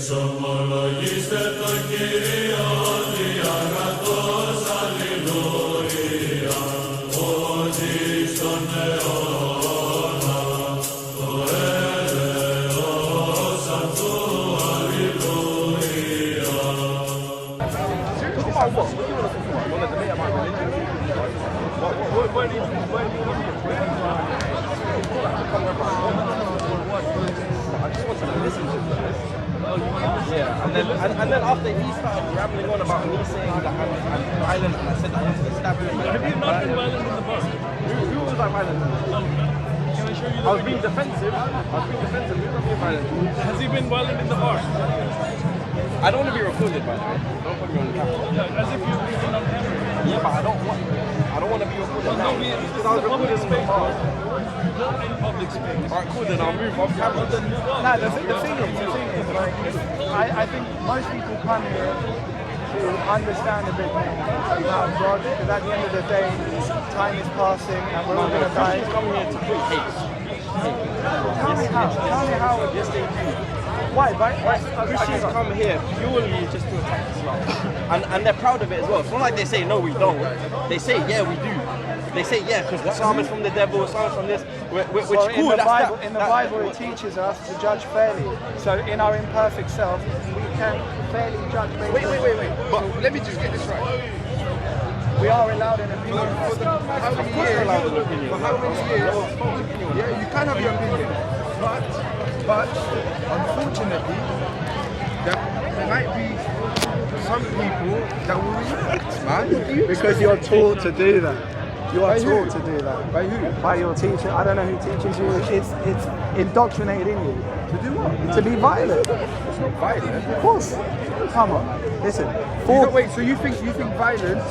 Εξομολογήστε το Κύριο διαγρατός, αλληλούια, ότι στον αιώνα το έλεος αυτού, αλληλούια. Yeah, and then after he started rambling on about me saying that I'm violent, and I said that I was stabbing him. Have you not been violent in the past? Who was I violent? Can I show you I was being defensive. Who's not being violent? Has he been violent in the past? I don't want to be recorded, by the way. Don't put me on the camera. Yeah, as if you've been on camera. Yeah, but I don't want to be recorded now. Because I was recording in the past. Not in public space. Alright, cool, then I'll move off camera. No, the thing is, like, I think most people come here to understand a bit more about God, because at the end of the day, time is passing and we're all going to die. Christians come here to bring hate. Tell me how. Yes, they do. Why? Christians come here purely just to attack Islam. And they're proud of it as well. It's not like they say, no, we don't. They say, yeah, we do. They say, yeah, because Islam is from the devil, Islam is from this, which Well, cool. in the Bible, it teaches us to judge fairly. So in our imperfect self, we can fairly judge. Wait. But let me just get this right. We are allowed an opinion. How many years? For how many years? Yeah, you can have your opinion. But unfortunately, there might be some people that will react, man. Because you're taught to do that. You are By who? taught to do that. By who? By your teacher. I don't know who teaches you. It's indoctrinated in you. To do what? To be violent. It's not violent. Of course. Come on. Listen. Wait, so you think violence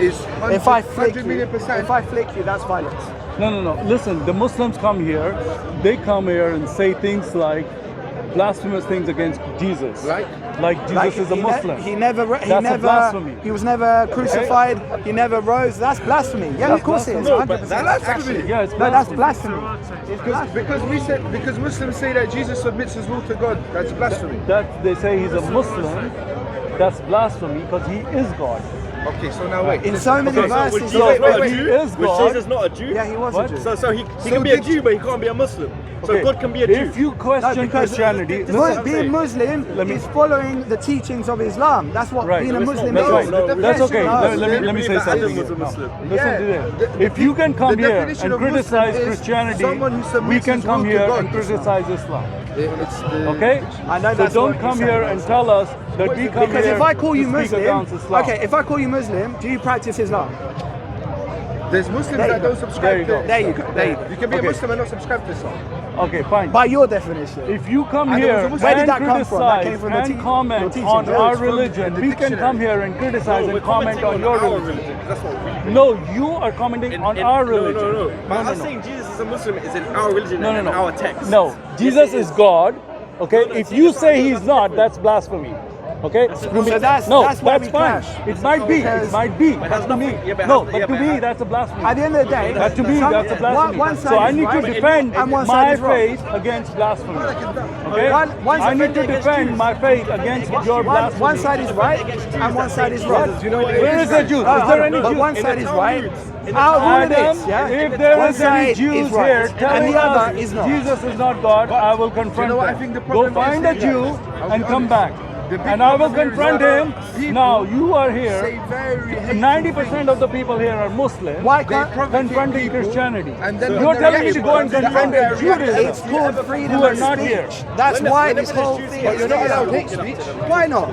is 100, If I flick 100 you, million percent? if I flick you, that's violence. No. Listen, the Muslims come here, they come here and say things like blasphemous things against Jesus. Like Jesus is a Muslim. He blasphemy. He was never crucified. He never rose. That's blasphemy. Yeah, of course it is. No, but 100%. that's actually, Yeah, it's No, that's blasphemy. blasphemy. Because Muslims say that Jesus submits his will to God, that's blasphemy. That they say he's a Muslim, that's blasphemy because he is God. Okay, so now wait. In so many verses, So wait, if wait. he is Was God, Jesus not a Jew? yeah, he was What? a Jew. So he can be a Jew, but he can't be a Muslim. So okay, God can be a Jew. if you question Christianity, Being Muslim is following the teachings of Islam. That's what Right. being a Muslim That's is. right. That's okay. No, Let me say that something. Adam was a Muslim. Listen to this. If you can come here and criticize Christianity, we can come here and criticize Islam. Okay? I know So that's don't what come you're here saying. and tell us that we come Because here if I call you to speak Muslim, against Islam. okay, if I call you Muslim, do you practice Islam? There's Muslims There you that go. don't subscribe to There you go. There you go. You can be Okay. a Muslim and not subscribe to Islam. Okay, fine. By your definition. If you come I know, here so and where did that come from? That criticize came from the and your comment teaching. on No, our it's from religion, the we can dictionary. come here and criticize and comment on your religion. That's what we No, you are commenting on our religion. No. But us saying Jesus is a Muslim is in our religion and in our text. No, Jesus is God. Okay, if you say he's not, that's blasphemy. Okay, So that's where we fine. clash. It might be. Because- It might be. But But has to me, nothing- yeah, but no. has- But yeah, to but me, has- that's a blasphemy. At the end of the day, To me, that's a blasphemy. One side So I is need to right defend and one side my is wrong. faith against blasphemy. Okay, One's I need to offending defend my faith against your blasphemy. One side is right and one side is wrong. Where is the Jews? Is there any But Jews? one side is right. in Out of all of Adam, this, yeah. if there One is any side Jews is right, here telling and the us other is not. Jesus is not God, I will confront know what I them. think the Go problem find is? a Jew I'll and be come honest. back. The big And I will problem here is confront that him. people Now you are say here. very hateful 90% of the people here are Muslim. Why They can't provocate confronting people, Christianity? and then You're when telling they're me to go and reacting, confront they're Judaism. It's called freedom Who are of not speech. here. That's why this whenever whole there's thing. Jews here, You're not allowed hate speech. Why not?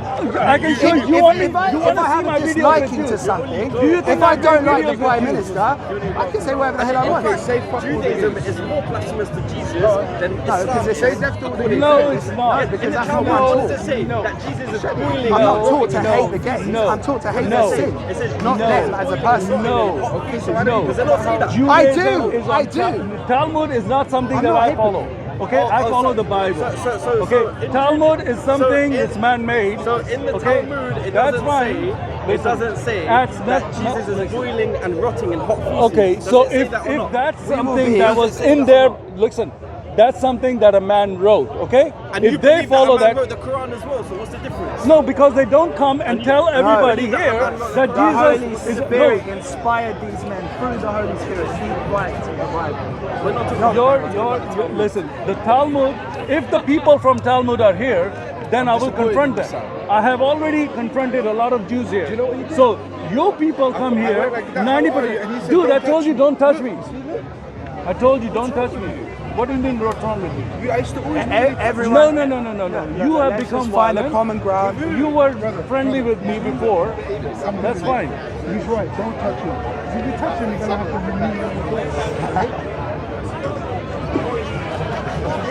I can show you. You want me? If I You want to see have my a video? disliking to something, Do you think if I don't I'm like the videos Prime with you? Minister, I can say whatever the hell I want. Judaism is more blasphemous to Jesus than No, because Islam. it says No, it's not. because that's How not much what I'm does it taught. say that Jesus is boiling I'm not out? taught to No, hate the gays. no, I'm taught to hate no. their sin, It says not no. them as a person. No. No. Does it not say that? Judaism I do, is I on do. Talmud is not something I'm that not I hypocrite. follow. Okay, I follow the Bible. So Okay, in- Talmud is something in- that's man-made. So in the okay? Talmud, it That's doesn't fine. say Listen, that's that not- Jesus is listen. boiling and rotting in hot feces. Okay, Does so it say if that or not? that's We will something be- that was in there, listen, that's something that a man wrote, okay? And you if they believe follow that a man that, wrote the Quran as well, so what's the difference? no, because they don't come and tell everybody believe that here a man wrote that the The Holy Jesus is Spirit no. inspired these men through the Holy Spirit. He writes in the Bible. We're not talking You're listen, the Talmud, if the people from Talmud are here, then I will confront them. I have already confronted a lot of Jews here. you know what you did? So your people come I here, went like that, how are you? And he 90%. said, Dude, I "Don't told touch you me." don't touch me. Look, I told you don't touch me. What do you mean what's wrong with you? I used to always Everyone, No. You have let's become just find a violent. common ground. You were friendly with me before. That's fine. He's right, don't touch him. If you touch him, you're gonna have to remove him.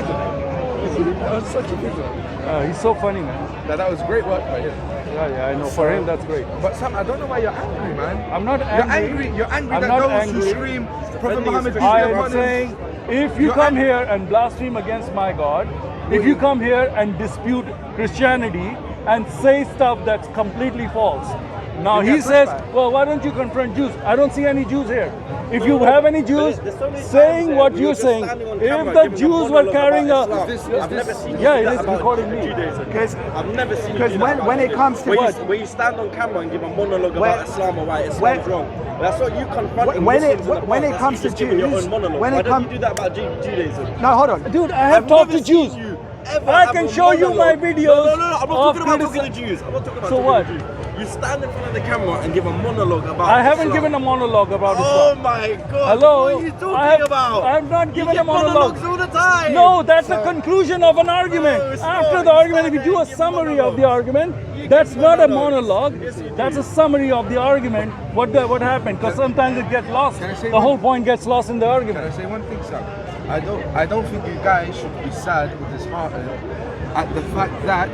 That was such a good one. He's so funny, man. That was great work by him. Yeah, I know. For him, that's great. But Sam, I don't know why you're angry, man. I'm not angry. You're angry I'm that not those who angry. scream Prophet Muhammad peace be I upon am him. saying, if you You're come here and blaspheme against my God, if you come here and dispute Christianity and say stuff that's completely false, now You he get says, pushback. well, why don't you confront Jews? I don't see any Jews here. If you have any Jews there's so many saying times what there you're we were just saying, standing on if camera the giving a Jews were monologue carrying about a, Islam. I've never seen you yeah, do it that is about recording me. Judaism. Because I've never seen you because do that when about it comes to where you stand on camera and give a monologue When- about Islam or why Islam's when- wrong. That's what you confront in when it- Muslims in the when past. it That's comes you to just giving your Jews, own monologue. when Why it don't come- you do that about Judaism? no, hold on. Dude, I have talked to never seen Jews. you ever I have can a show you my monologue. videos. No, I'm not talking about criticism. talking to Jews. I'm not talking about So talking what? to Jews. You stand in front of the camera and give a monologue about I haven't Islam. given a monologue about Oh Islam. my God! Hello? What are you talking I have, about? I have not You given give a monologue. monologues all the time. No, that's the conclusion of an argument. No, it's After not. the You argument, if stand you do there a and give summary of the monologues. argument, You that's give not a monologues. monologue. Yes, you That's do. a summary of the argument. What happened? Because sometimes it gets lost. Can I say The one- whole point gets lost in the Can I argument. say one thing, Sam? I don't think you guys should be sad or disheartened at the fact that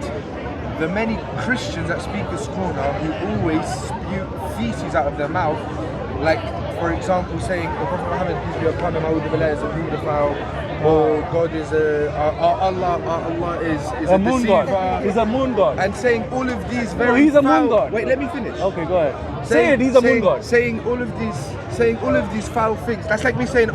the many Christians that speak this corner who always spew feces out of their mouth, like for example saying the Prophet Muhammad peace be upon him, Allah is a pedophile, or God is Allah is A a moon deceiver, god. He's a moon god. and saying all of these very he's a moon foul- god. Wait, let me finish. Okay, go ahead. Say it. He's a moon god. Saying all of these foul things. That's like me saying,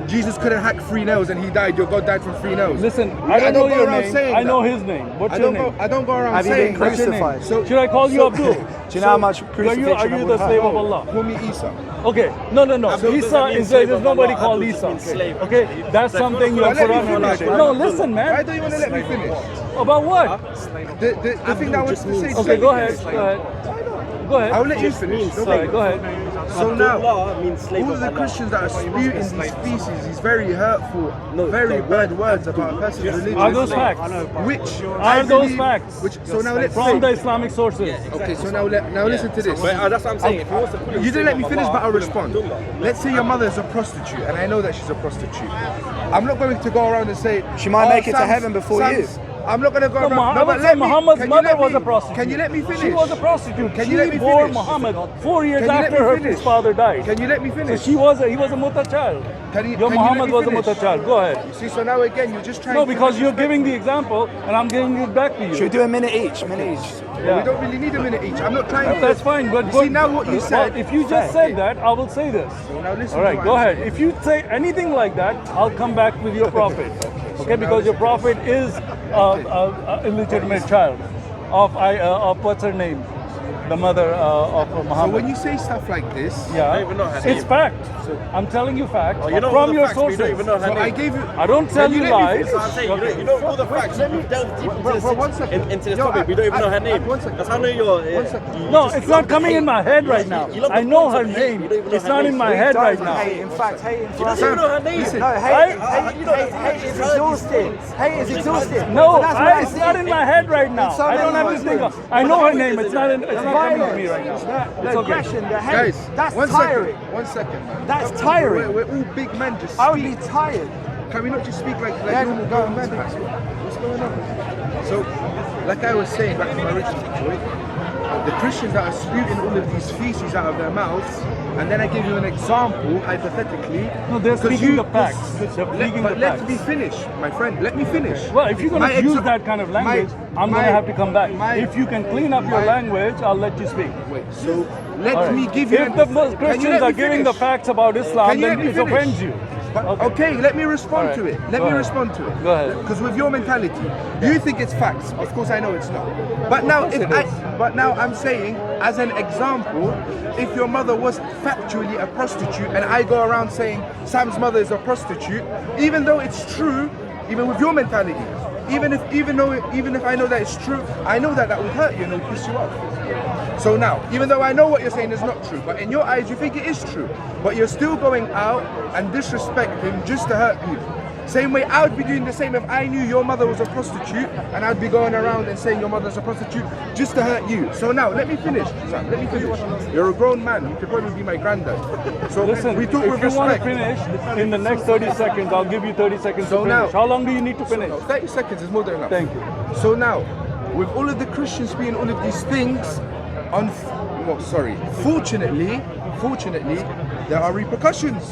Jesus couldn't hack 3 nails and he died. Your God died from 3 nails. Listen, I don't know go your around name. saying I know that. his name. What's I your don't name? go. I don't go around Have you saying. been What's your name? crucified? So- Should I call you Abdul? Do you know how much Are you crucifixion the would have? slave of Allah? Call me Isa. Okay, no. Abdul doesn't Isa mean is slave there's of nobody Allah. called Abdul just Isa. means slave. Okay, that's So if something you you want have to put let on me your finish, No, listen, Why man. don't you want to let me finish? About what? The thing that I wanted to say. Okay, go ahead. Go ahead. I'll let you finish. Sorry, go ahead. So now, Abdullah means slave all of of the Allah. Christians that are spewing these feces, these very hurtful, No, very the bad word words about a person's religion. Are those facts? Which Are those facts? So now let's From the say. Islamic sources. Okay, so now listen to this. But, that's what I'm saying. If he wants to call him You didn't let slave me of finish, Allah, but I'll call him respond. Abdullah. Let's say your mother is a prostitute, and I know that she's a prostitute. I'm not going to go around and say She might make it to Sam's- heaven before you. I'm not going to go No, around. I would say Muhammad's can you mother let was me- a prostitute. Can you let me finish? She was a prostitute. Can She you let me bore finish? Muhammad 4 years Can you let after me her finish? his father died. Can you let me So finish? he was a muta child. Can you Your let Muhammad me was a finish? muta child. Go ahead. You see, so now again, you're just trying No, to because you're giving the example and I'm giving it back to you. Should we do a minute each? Yeah. We don't really need a minute each. I'm not trying to. That's fine, but You see, now what you well, said. if you just said that, I will say this. Now listen All to right, what go I'm ahead. saying. If you say anything like that, I'll come back with your prophet. Okay, because your prophet is a illegitimate child of what's her name, the mother of So Muhammad. when you say stuff like this, Yeah, don't even know her it's name. fact. I'm telling you fact You know all from the your facts, but you sources. don't even know her so name. I gave you. I don't tell Can you let me lies. finish? That's what I'm saying. You know all the facts. You delve deep into Bro, one second. into this Yo, topic. We don't even know her name. 1 second. That's how I know you're. One second. you No, just it's love not the coming hate. in my head You right love- now. you love the I know points her of hate. name. You don't even know It's her not name. in my head right now. Hate, in fact, hating for You don't even know her name. Listen. No, I- hate is exhausting. Hate is exhausting. No, But that's what I it's see. not in my head right now. so I don't many have to think. Muslims. I know her name. It's not coming to me right now. The It's okay. aggression, the hate, Guys, that's 1 tiring. second. 1 second, man. That's tiring. We're all big men. Just I would be speak. tired. Can we not just speak like Yeah, normal go on, grown men? What's going on? So, like I was saying back to my original point, the Christians that are spewing all of these feces out of their mouths, and then I give you an example, hypothetically. No, they're 'cause speaking the 'cause- facts. 'cause They're speaking but the let facts. me finish, my friend. Let me finish. Well, if you're going My to use exa- that kind of language, I'm going my- to have to come back. my- If you can clean up your my- language, I'll let you speak. Wait, so let All right. me give you. If the can you Christians let are me giving the finish? facts about Islam, Can you then let me it finish? offends you. But, okay, let me respond All to right. it. Let Go me ahead. respond to it. Go ahead. Because with your mentality, you think it's facts. Of course, I know it's not. But now, I'm saying, as an example, if your mother was factually a prostitute, and I go around saying Sam's mother is a prostitute, even though it's true, even with your mentality, even if I know that it's true, I know that would hurt you and it would piss you off. So now, even though I know what you're saying is not true, but in your eyes you think it is true, but you're still going out and disrespecting just to hurt you. Same way I would be doing the same if I knew your mother was a prostitute and I'd be going around and saying your mother's a prostitute just to hurt you. So now, let me finish, Sam, let me finish. You're a grown man, you could probably be my granddad. So Listen, we talk if with you want to respect. finish in the next 30 seconds, I'll give you 30 seconds So to finish. now- How long do you need to finish? No, 30 seconds is more than enough. Thank you. So now, with all of the Christians being all of these things, fortunately, there are repercussions.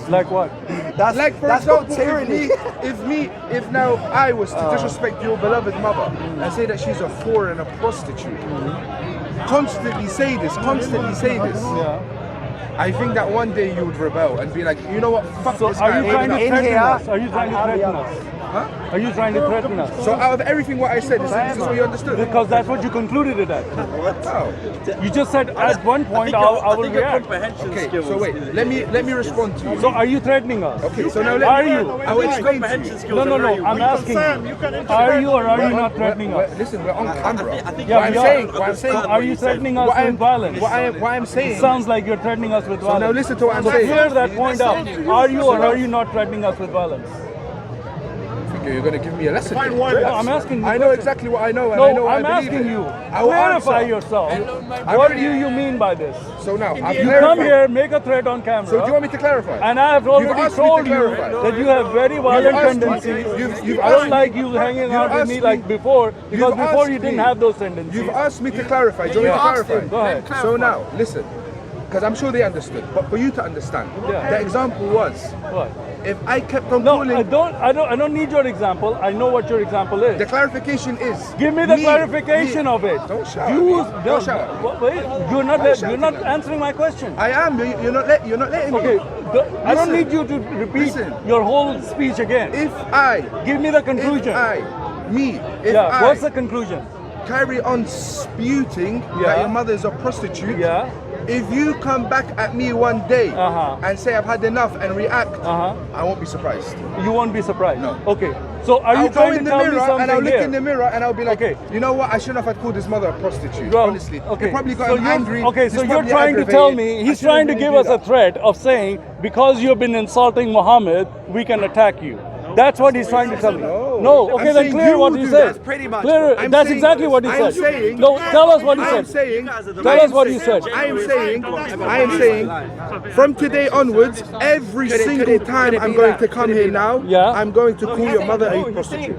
Like what? Like for example, if now I was to disrespect your beloved mother and say that she's a whore and a prostitute, constantly say this, Yeah. I think that one day you would rebel and be like, you know what, fuck So this are guy. you trying to in threaten here, us? Are you trying to threaten us? Huh? Are you trying to threaten us? So out of everything what I said, this is what you understood? Because that's what you concluded it at. Wow. You just said at one point I will react. Okay, so wait, let me respond to you. So are you threatening us? Okay, so now Are let me, you? I will explain to you. No. I'm asking you. Are you or are you not threatening us? Listen, we're on camera. Yeah, What I'm saying, Are you threatening us with violence? What I'm saying. Sounds like you're threatening us with So violence. now listen to what I'm So saying. clear that point out. Are you or are you not threatening us with violence? You're going to give me a lesson. No, I'm asking you. I know exactly what I know, and I know No, what I'm I believe asking in. you. I will Clarify answer. yourself. I've What do already- you mean by this? So now, I've You come clarified. here, make a threat on camera. So do you want me to clarify? And I have already asked me to told you clarify. that you have very violent asked me- tendencies. you've I don't asked like me- you hanging you've out with asked me me- like before, because you've before asked you didn't me- have those tendencies. You've asked me to clarify. Do you want me to clarify? Go ahead. So now, listen, because I'm sure they understood, but for you to understand, Yeah. the example was, What? if I kept on No, calling, I don't need your example. I know what your example is. the clarification is. Give me the clarification of it. Don't shout. Don't shout. Wait, you're not shouting you're not at me. answering my question. I am. You're not letting me. Okay, I don't Listen. need you to repeat Listen. your whole speech again. If I, Give me the conclusion. if Yeah, I what's the conclusion? carry on spewing Yeah. that your mother is a prostitute, Yeah. if you come back at me one day Uh-huh. and say I've had enough and react, Uh-huh. I won't be surprised. You won't be surprised. No. Okay. So are you I'll go trying in to the tell me mirror something and I'll look here? in the mirror and I'll be like, Okay. you know what? I shouldn't have had called his mother a prostitute. Well, honestly, okay. He probably got So him you're- angry. Okay, He's so you're probably trying to tell aggravated. me he's I shouldn't trying to really give do us a that. threat of saying because you've been insulting Muhammad, we can attack you. That's what he's trying to tell me. No, okay, I'm then saying clear you what will he do said. that. That's pretty much Clear, what I'm that's saying- exactly what he I'm said. saying- No, tell us what he I'm said. saying, Tell us what you said. I am saying, from today onwards, every single time I'm going to come here now, Yeah. I'm going to call your mother a prostitute.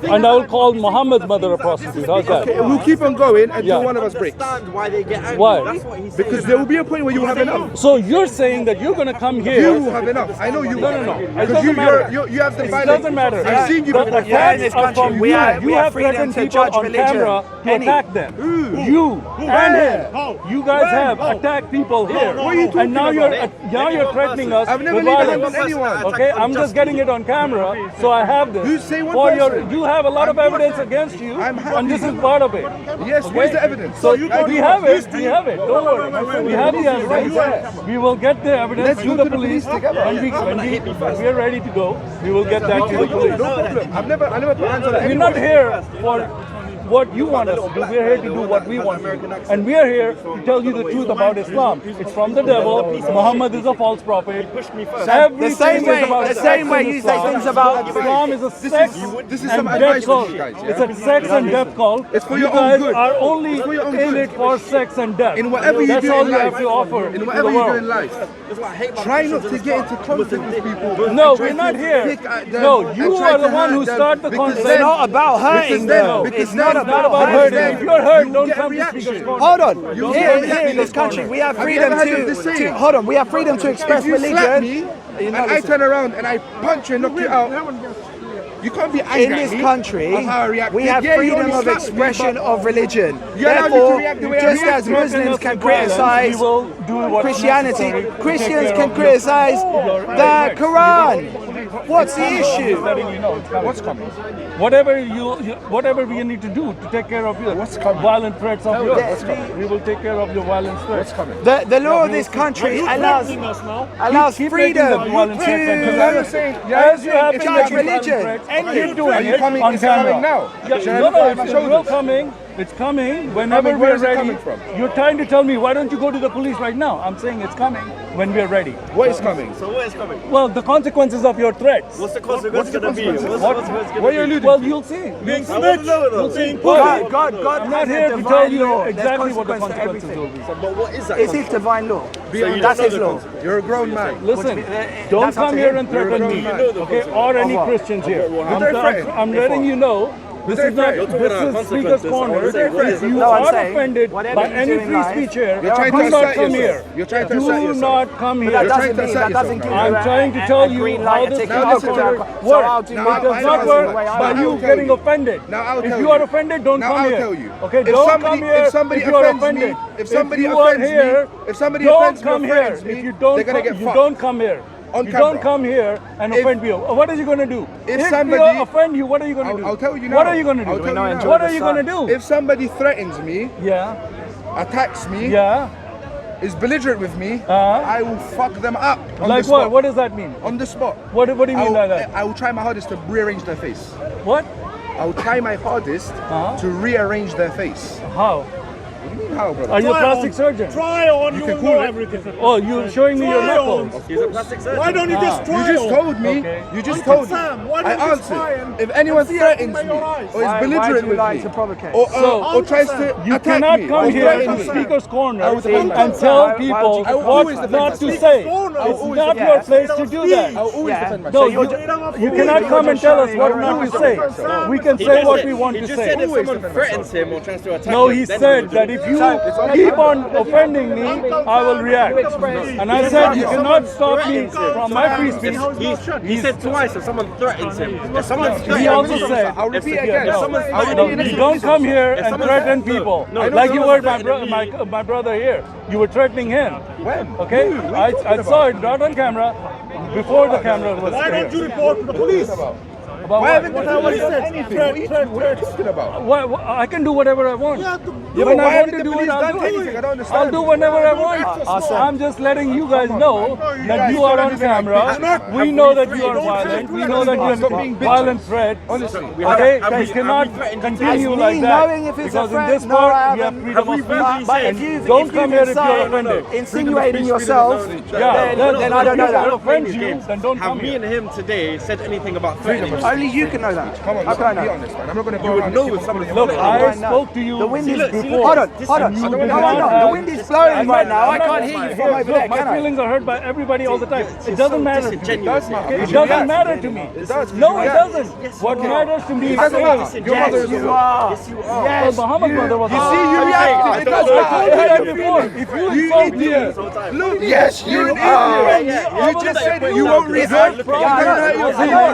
And I will call Muhammad's mother a prostitute. How's that? We'll keep on going until Yeah. one of us breaks. Understand why they get angry. Why? That's what he's Because saying. there will be a point where you have enough. So you're saying that you're going to come here. You will have enough. I know you will. No. It Because doesn't matter. you have the It violence. doesn't matter. I've seen you The before. Yeah, in this attacks are country, from we you. have You have freedom threatened to people judge on religion. camera to Any. attack them. You and him. You guys have attacked people here. What are you talking And now about? you're threatening us I've never with laid a hand violence. on anyone. Okay, I'm just getting it on camera, so I have this. You say one For person. you have a lot of evidence against you, I'm happy. and this is part of it. Yes, where's the evidence? So we have it. We have it. Don't worry. We have the evidence. We will get the evidence Let's to go the to the police police together. when we are ready to go. We will get that to the police. No problem. I never put hands on We're anyone. not here for what you want us to do. We're here to do what we want to do. And we are here to tell you the truth about Islam. It's from the devil. Muhammad is a false prophet. Everything The same way- is about the sex same in way you say Islam. things about- Islam is a sex this is and some death advice for cult. you guys, yeah? It's a sex and death cult. It's for you your own guys good. are only It's for your own in good. it for sex and death. In whatever you That's do all in you life, have to offer in to whatever the you do world. in life, That's why I hate my try Christians not to and get stuff. into conflict with people. No, and try we're not to here. pick at them No, and you try are to the one hurt who them started the because conflict. It's not about hurting them. because It's not then- It's not about because hurting. then If you're hurt, you don't get come to reaction. Speaker's Corner. Hold on. You Here get in this country, we have Have you freedom ever heard of this to saying? hold on. We have freedom to express If you slap religion. me and I turn around and I punch you and knock you out, You can't be angry In at this me country, of how I reacted. we have Yeah, you freedom only of slapped me, expression but of religion. you're allowed to Therefore, react the way I just react. as Muslims can We criticize will do what's Christianity, necessary to take Christians care can of criticize your the rights. Quran. What's the I'm issue? letting you know it's coming. What's coming? Whatever we need to do to take care of your What's coming? violent threats of yours, What's coming? we will take care of your violent threats. What's coming? The law of this country allows Keep freedom making the violent threats and to I'm saying, as you have been judge making religion. violent threats, keep doing Are you it coming? on Is it camera. coming now? Yeah, Should I no, look no, over my it's shoulders? coming. It's coming whenever Coming, where we're is it ready. coming from? You're trying to tell me, why don't you go to the police right now? I'm saying it's coming when we're ready. What is coming? So what is coming? Well, the consequences of your threats. What's the consequence going to be? What's the consequence going What are to you be? alluding Well, to? you'll see. I want to know though. God I'm not has a here to divine tell you law. There's exactly what the consequence to consequences will everything. be. But what is that? It's his divine law. you don't That's know his the law. consequence. You're a grown man. Listen, That's don't up to come here him. and threaten me, okay, or any Christians here. I'm letting you know. This is not. You're talking This about is Speaker's consequences. Corner. I wanna say, what is it? If you No, I'm are saying, offended whatever by you any do in free life, speech here, You're trying to do not assert come yourself. here. You're trying to assert Do yourself. not come But here. that trying doesn't to mean assert that doesn't yourself give now. you I'm trying to tell you green how light to this take Now it listen, out. now- So I'll do now my It does I not know work the way I by like. you I'll tell getting you. offended. Now I'll If tell you you. are offended, don't Now come I'll here. tell you. Okay, If don't somebody- come here if somebody you are offends me- offended. if somebody you are offends me- here, if somebody don't offends me or come here. threatens me, If you don't they're gonna come, get you fucked. don't come here. On You camera. don't come here and If- offend people. What are you going to do? if If somebody- they offend you, what are you going to do? I'll tell you now. What are you going to do? I'll tell you now. What are you going to do? If somebody threatens me, Yeah, attacks me, yeah. is belligerent with me, Uh-huh. I will fuck them up on Like the spot. what? What does that mean? On the spot. What do you mean by that? I will try my hardest to rearrange their face. What? I will try my hardest Uh-huh. to rearrange their face. How? What do you mean how, brother? Are you a plastic surgeon? Try on, you can will call know it. everything. Oh, you're showing me your Try on. knuckles. He's a plastic surgeon. Why don't you just try You just on? told me. Okay. You just Uncle told me. Sam, why I don't you just try answered. and- If anyone and see threatens everything me by your eyes? or is Why belligerent do you with like me, to provocate? or tries to You attack cannot me, come or here threaten to me, Speaker's Corner I will defend and myself. tell Why people would you I will always what defend not to myself. say. Corner. I will It's always not defend your myself. place to do that. I will always Yeah. defend No, myself. you cannot come and tell us what You're not to just say. saying- We can He say just what said- we want he to just say. said if Always someone defend threatens him or tries to attack No, him, he then said will that do if it. you keep on offending me, I will react. And I said you cannot stop me from my free speech. He said twice if someone threatens him. If someone He threatens also him, said, I'll repeat again. no, someone's no, threatening you me. don't come here and someone- threaten people. No, Like you were someone's threatening my brother here. You were threatening him. When? Okay? I saw it not on camera, before the camera was Why don't you here. report to the police? About Why what? haven't What I you said. anything? Threat, What are you talking about? I can do whatever I want. Yeah, do When why I want haven't to the do it, police I'll done do anything? I don't it. understand. I'll do whenever I want. I'm just letting you guys know that you are on camera. We know that you are violent. We know that you Stop are being bitches. violent threat. Honestly. Okay? Have we- You cannot have we threatened continue As like me that. knowing if it's a Because in threat, this no, part, I we have haven't. freedom of speech. But if you've Don't if come you've here if you're decided offended. insinuating yourself, then I don't know If that. it offends you, then don't Have come me here. and him today said anything about threatening? Only you can know that. Come on, How can I be know? honest, man. I'm not going to You go would around know and if keep somebody- on Look, calling I right now. spoke to you The wind is before. hold on. You No, do no, not no. have- The wind is blowing right now. I can't hear you from over there, Look, my can I? feelings are hurt by everybody all the time. It doesn't matter to me. disingenuous. It doesn't matter to me. does. No, it Yes. doesn't. What matters to me is doesn't matter. faith. Your mother is You are. Yes, you are. Well, Muhammad's mother was You see, you reacted. It does I told you matter. that before. If you insult me, Look, yes, you're an idiot. You just said you won't react. You don't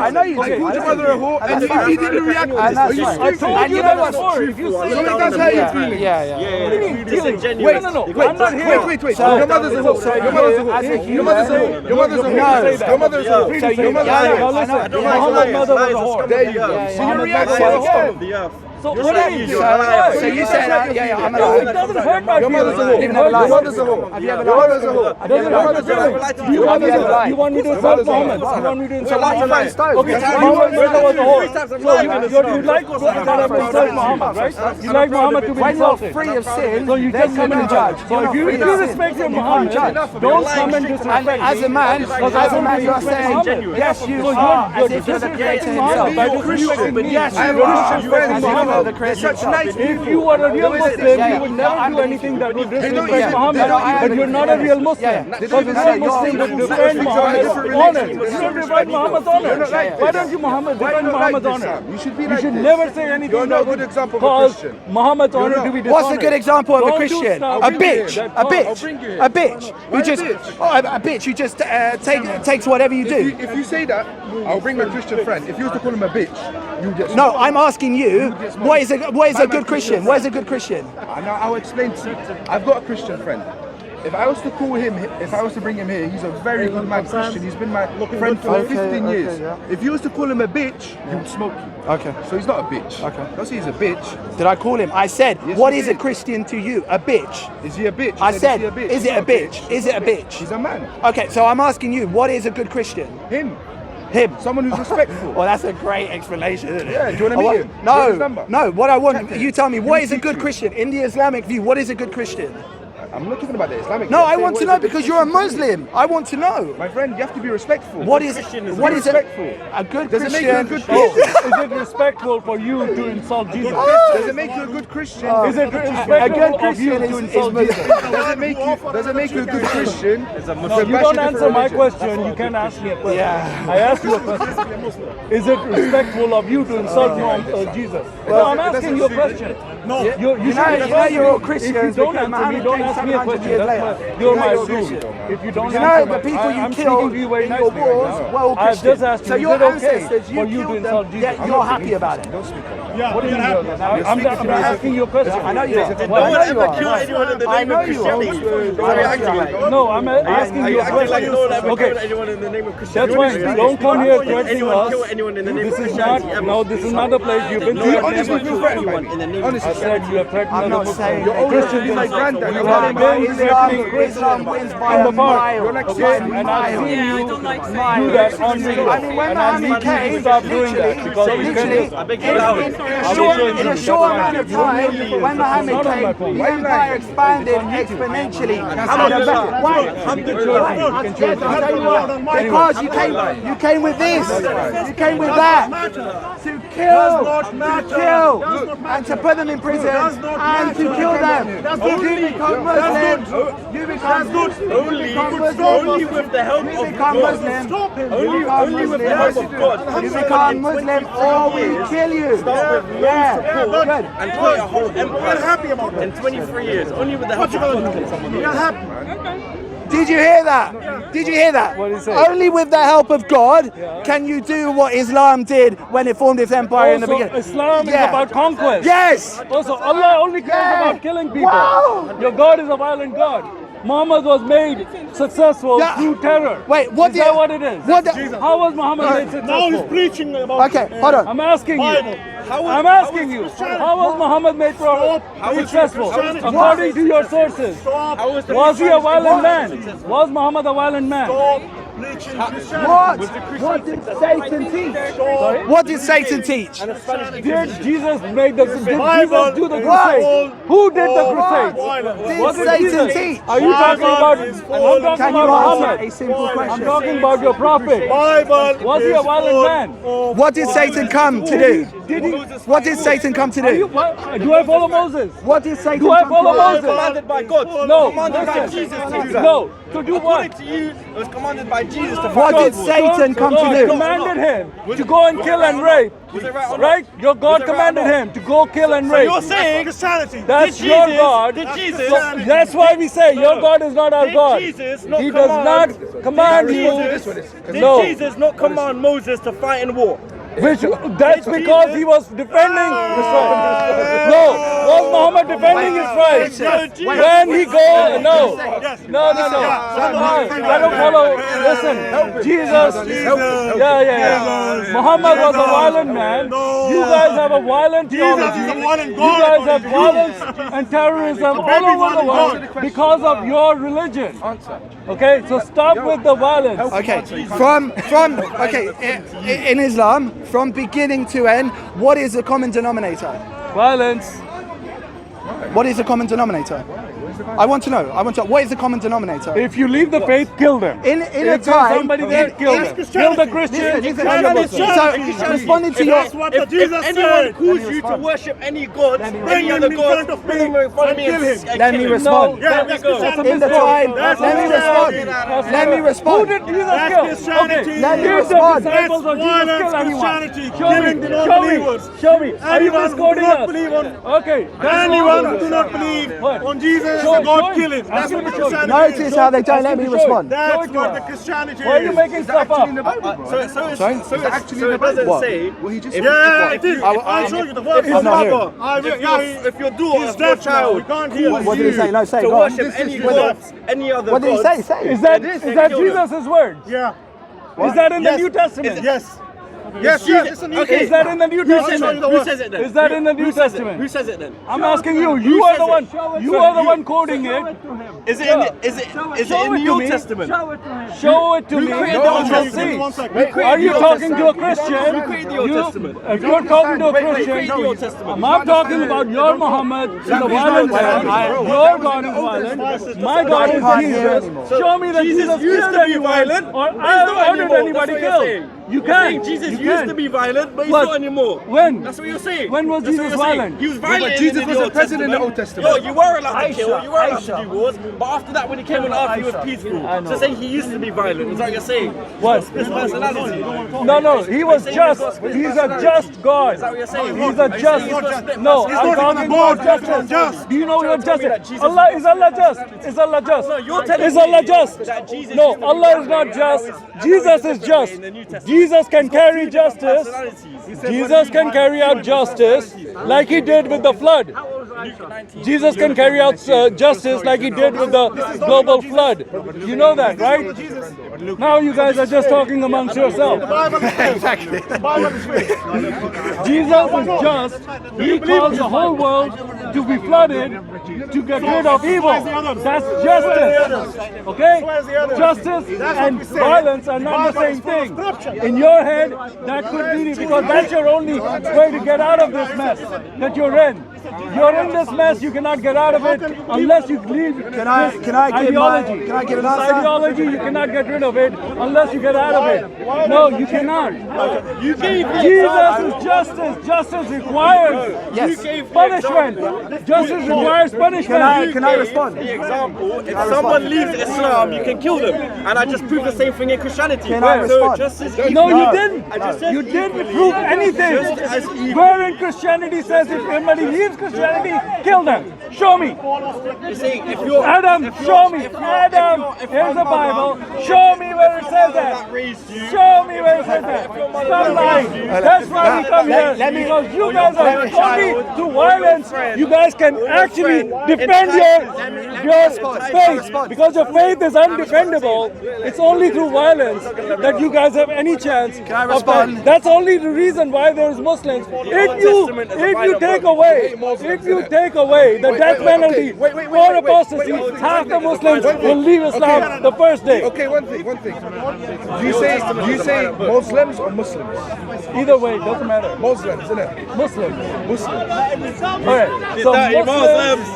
I know you I do. called your mother a whore and you immediately reacted. And that's fine. I told And you you that know what's before. If you say So it does hurt your feelings. Yeah. what do you mean, feelings? Disingenuous. No, no, You no. got I'm not here. Wait. So- Your mother's a whore. so Your mother's a you, as a whore. Your mother's a whore. Your mother's a No. whore. Your mother's a whore. So you, Your mother's a yeah, whore. Now I know. listen, Yeah. Muhammad's mother was a whore. There you go. So you reacted. So what do you mean? So you said, yeah, I'm a No, it liar. doesn't hurt my Your mother's a feelings. whore. Even though Your lies. mother's a whore. Have you ever Your lied? mother's a whore. It doesn't Your hurt my mother's a feelings. whore. Do you want me Have you ever lied? to insult Muhammad? Do you want me to insult Like you Muhammad? throw stones. Okay, That's why Muhammad's you mother was a whore. So you Lies. like that I would insult Muhammad, right? You like Muhammad to be When you're insulted. free of sin, So you then just you come can and judge. judge. So if you respect your Muhammad, judge. don't come and disrespect And as a man, you are saying, yes, you So are, as you're if you're the creator disrespecting Muhammad by himself. disrespecting me. Yes, I have you are. Christian friends. As if you're know the Christians. Such nice If people. you were a real The way Muslim, that they- you would never do anything that would disrespect yeah. Muhammad. They don't But you're not a real Muslim. They Because don't a even real say Muslim you're would a defend Muslim. Muhammad's Different honor. religion. You don't defend Muhammad's honor. You're not like Why this. don't you Muhammad Why defend you not Muhammad's like honor? this, Sam? You should be You like should this. never say anything You're not that a good would example of a cause Christian. Muhammad's You're honor not. to be What's a dishonored. good example of a Don't you Christian? start A with bitch. that A talk. bitch. bring you here. A bitch. Why Who a just bitch? a bitch who just takes whatever you do. If you say that, I'll bring my Christian friend. If you was to call him a bitch, you get. No, I'm asking you. What is a good Christian? What is a good Christian? Now I'll explain to you. I've got a Christian friend. If I was to call him, if I was to bring him here, he's a very good man Christian. He's been my friend for 15 years. yeah. If you was to call him a bitch, he would smoke you. Okay. So he's not a bitch. Okay. Don't say he's a bitch. Did I call him? I said, Yes, what you is a did. Christian to you? A bitch. Is he a bitch? I You said, he a bitch? is He's it a not bitch? Is it a bitch? He's a man. Okay, so I'm asking you, what is a good Christian? Him. Him. Someone who's respectful. Well, that's a great explanation, isn't it? Yeah, do you wanna meet him? Do you want No, his number? no. What I want, Chat to you him. tell me, He what will is a teach good you. Christian? In the Islamic view, what is a good Christian? I'm not talking about the Islamic. No, I'm I saying want what to is know a good because you're a Christian. Muslim. I want to know. My friend, you have to be respectful. What is Christian is what is respectful. a good Does it Christian? make you a good Oh, Christian? is it respectful for you to insult Jesus? Does it make you a good Christian? Is it a respectful good of you Christian to is insult Muslim. Jesus? Does it make you a good Christian? No, you don't answer my question. You can ask me a question. Yeah. I asked you a question. Is it respectful of you to insult Jesus? No, I'm asking you a question. No, you should know you're all If you Christians don't because answer me, Muhammad don't came ask me a 700 question. years That's later. you're my you're a rule. Christian. If you don't You know answer the my, people you I'm killed speaking to you very in your nicely right wars now. were all I've Christian. just asked So you, your is it okay ancestors, for you to killed insult them, Jesus? yet you're happy about it. What do you mean? I'm asking you a question. I know you are. Did Well, no I one know you ever are. kill anyone in the I name know of you are. Christianity? Why are you acting like that? No, I'm asking Are you you a acting like question. no one ever killed Okay, anyone in the name of Christianity? that's fine. Don't come here Did threatening anyone kill us. anyone in the name This of is Christianity? not. No, this is not a place you've been No, you're threatening. honestly feel threatened by anyone in the me. name of Honestly. I said you have threatened I'm other not Muslims. saying You're that older than my granddad. You You're have like been threatening Islam wins by from a the park. mile. You're like By saying- a And I've mile. seen you Mile. do that on video. I mean, when And I need Muhammad you to came, stop doing that because you literally, can. in a short amount of time, when Muhammad came, the empire expanded exponentially. Because you came with this, you came with that, to kill, and to put them in prison, and to kill them. You become Muslims. You become Muslims. Only with the help You of become God. Muslim. Only with the help of God. You become Muslim or we kill you. Yeah, good. And create a whole empire in 23 years. Only with the help of God can someone do that. Did you hear that? Did you hear that? What did he say? Only with the help of God can you do what Islam did when it formed its empire in the Also, beginning. Islam is Yeah. about conquest. Yes. Also, Allah only cares Yeah. about killing people. Wow. Your God is a violent God. Muhammad was made successful Yeah. through terror. Wait, what is that what it is? How was Muhammad made successful? Now he's preaching about Okay, hold on. I'm asking you. Bible. I'm asking you. How was Muhammad made successful? According to your sources. Was he a violent man? Was Muhammad a violent man? Preaching What? What did Satan teach? What did Satan teach? Did Jesus make the? Did Jesus do the Why? crusade? Who did the crusade? Did Was it Satan Jesus? teach? Are you talking about? I'm talking Can you about answer Muhammad. a simple I'm question? talking about your prophet. Bible Was he a is violent full man? of What did Satan come to do? Did he? What did Satan come to Are you, do? what, do I follow Moses? What did Satan Do I come follow to do? Moses? Commanded by God. No. Commanded by listen. Jesus to do that. No. To do According what? to you, it was commanded by Jesus to What fight did God. Satan come to God do? commanded him to go and kill and rape. Was it right or not? Right? Your God Was it right or commanded not? him to go kill and rape. You're saying Christianity. That's Did your Jesus- God. did Jesus- So that's why we say your God is not our Did God. Jesus not He does not command Did you. Did No. Jesus not command Moses to fight in war? Which that's because he was defending his right. No, was Muhammad defending his right? When he go, no. I don't follow. Listen, Jesus. Yeah. Muhammad was a violent man. You guys have a violent theology. is a violent You God. guys have violence and terrorism all over the world because of your religion. Okay, so stop with the violence. Okay, in Islam, from beginning to end, what is the common denominator? Violence. What is the common denominator? I want to know. What is the common denominator? If you leave the faith, kill them. In a If there's time, somebody there, kill them. Kill the Christian. Listen, kill the Muslim. so responding to your, That's what Jesus Anyone said. calls you to worship any god, Bring any him other in god, front of bring me him in front of me and kill him. and Let me kill him. respond. Yeah, There that's we go. Christianity. in the time, That's let me respond. Christianity. Let me Who respond. did Jesus That's kill? Christianity. Let me Did the respond. disciples That's of Jesus violence, kill anyone? Christianity, Show me. killing the Show me. non-believers. Show me. Are you Anyone who misquoting do not us? believe on Okay. that's anyone all. who do not believe What? on Jesus Show- is a God show him. killing. Ask That's him what to show him. Christianity is. Notice how they don't let me respond. That's Show it to what us. the Christianity Why are you is. making stuff up? So it doesn't What? say. Well, he just Yeah, it is. I- I'll show you the verse. I'm not here. If your daughter, He's if your deaf now. child, We can't hear him. What did he say? No, say it. to Go on. worship any This is gods, any other What did he gods, say? Say Is it. that They Jesus' kill them. words? Yeah. Is that in the Yes. New Testament? Yes. Yes, yes. It's a new Okay. Is that in the New You say Testament? the Who word. says it then? Is that in the New Who says it? Testament? Who says it then? I'm asking you. You are says the it? one. You are the one quoting it. Is it in the, is it Show in it the to Old me. Testament? Show it to me. created I the Old shall Testament. see. Are you talking to a Christian? Who created the Old Testament? If you're talking to a Who Christian, created the Old Testament? I'm not talking about your Muhammad, the violent man. Your God is violent. My God is can't hear Jesus. anymore. Show me that Jesus used killed to be anyone, violent, or but he's not how did anymore. anybody That's what you're kill? saying. You You're saying can't. Jesus You used can't. to be violent, but he's What? not anymore. When? That's what you're saying. When was That's what Jesus you're saying. violent? He was violent. but Jesus in was the a Old president in the Testament. Old Testament. Yo, you were allowed to kill. You were allowed Aisha. to do wars. But after that, when he came on earth, he was peaceful. So saying he used to be violent. Is that what you're saying? What? His personality. No, he was just. He's a just God. Is that what you're saying? He's a just. No, He's I'm not talking even God, about he's not justice. just. Do you know what Tell me that justice? Jesus- Allah is Allah just. Is Allah just? No, you're telling Is me Allah just? that Jesus No, used to be Allah is violent. not just. I know it's Jesus is different just. in the New Testament. Jesus can carry justice. Personalities. Jesus can carry out justice like he did with the flood. Jesus can carry out justice like he did with the global flood. You know that, right? Now you guys are just talking amongst yourselves. Exactly. Jesus is just. He calls the whole world to be flooded to get rid of evil. That's justice. Okay? Justice and violence are not the same thing. In your head, that could be because that's your only way to get out of this mess that you're in. You're in this mess, you cannot get out of it unless you leave Can I this give my- ideology. can I give an This answer? ideology, you cannot get rid of it unless you get out of it. No, you cannot. You gave the Jesus is justice. Justice requires Yes. punishment. Justice requires punishment. Can I respond? The example, if someone leaves Islam, you can kill them. And I just proved the same thing in Christianity. Can I So respond? just as No, evil- you didn't. I just said You didn't equally, prove anything. just as evil. Where in Christianity says if somebody leaves Christianity, kill them. Show me. You're saying if you're Adam, show me. Adam, here's the Bible. Show me where it says that. raised you, Show me where it says that. Stop lying. That's why we come here. Because you guys are only through violence. You guys can actually defend your faith. Because your faith is undefendable. It's only through violence that you guys have any chance. Can I of respond? that. That's only the reason why there's Muslims. If you take away the death penalty for apostasy, half the Muslims will leave Islam the first day. Okay, one thing. Do you say Muslims or Muslims? Either way, doesn't matter. Muslims, isn't it? Muslims. Muslims. Alright, so Muslims,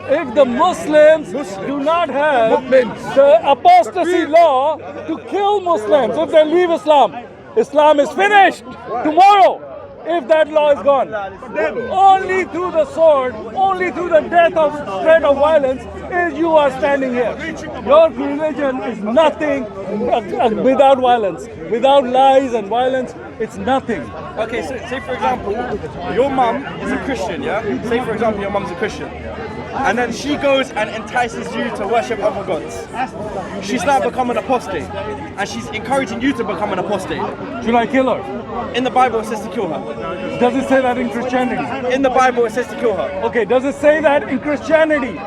if the Muslims do not have the apostasy law to kill Muslims if they leave Islam, Islam is finished tomorrow. If that law is gone, only through the sword, only through the death of threat of violence is you are standing here. Your religion is nothing without violence, without lies and violence. It's nothing. Okay, so say for example, your mum is a Christian, yeah? Say for example, your mum's a Christian. And then she goes and entices you to worship other gods. She's now become an apostate. And she's encouraging you to become an apostate. Should I kill her? In the Bible, it says to kill her. Does it say that in Christianity? In the Bible, it says to kill her. Okay, does it say that in Christianity?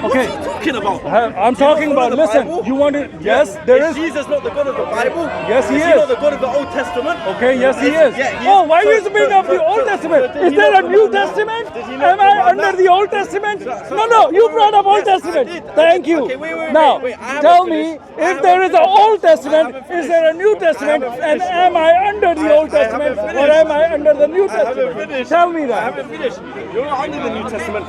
Okay, talking about? I'm talking about, listen, you want to, yes, there is. Jesus not the God of the Bible? Yes, he Is is. he not the God of the Old Testament? Okay, yes, he is. Yeah, he Oh, is. why So- you bring up the Old Testament? did Is he there a not New command that? Testament? Did he not Am I command under that? the Old Testament? So- No, you brought up Old Yes, I Testament. did. Thank you. Okay, wait, Now, wait, I haven't tell finished. me, I if there is haven't an Old finished. I Testament, haven't is finished. there a New I Testament? haven't And finished. am I under the Old I haven't Testament or finished. am I under the New I haven't Testament? finished. Tell me I that. haven't finished. You're not under the New Testament.